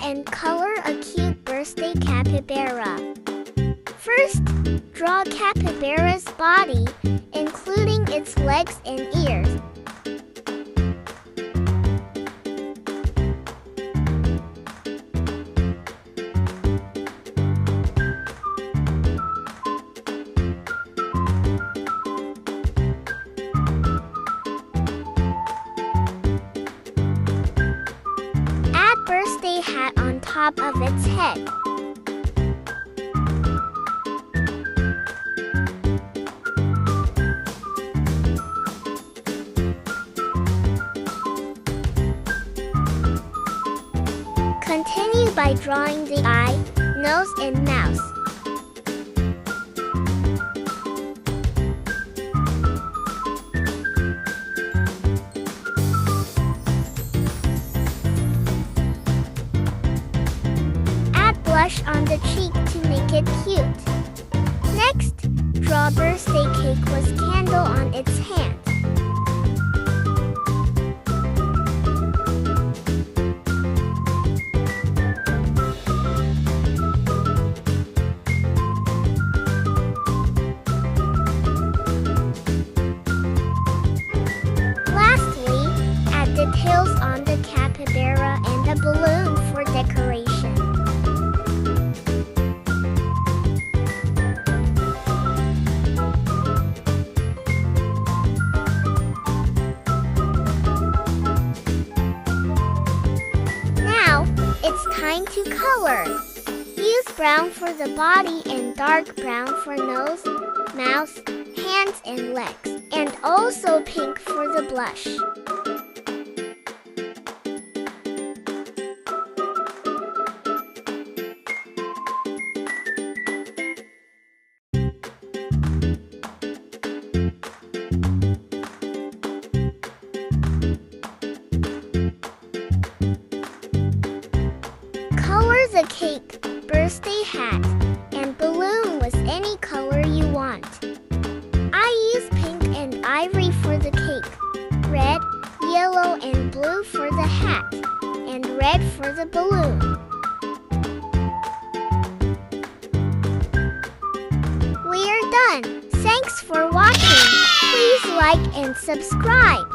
and color a cute birthday capybara. First, draw capybara's body, including its legs and ears. Add birthday hat on top of its head. Continue by drawing the eye, nose, and mouth. Add blush on the cheek to make it cute. Next, draw birthday cake with candle on its hand. Details on the capybara and a balloon for decoration. Now, it's time to color. Use brown for the body and dark brown for nose, mouth, hands, and legs, and also pink for the blush. Color the cake, birthday hat, and balloon with any color you want. I use pink and ivory for the cake, red, yellow, and blue for the hat, and red for the balloon. We are done. Thanks for watching. Please like and subscribe.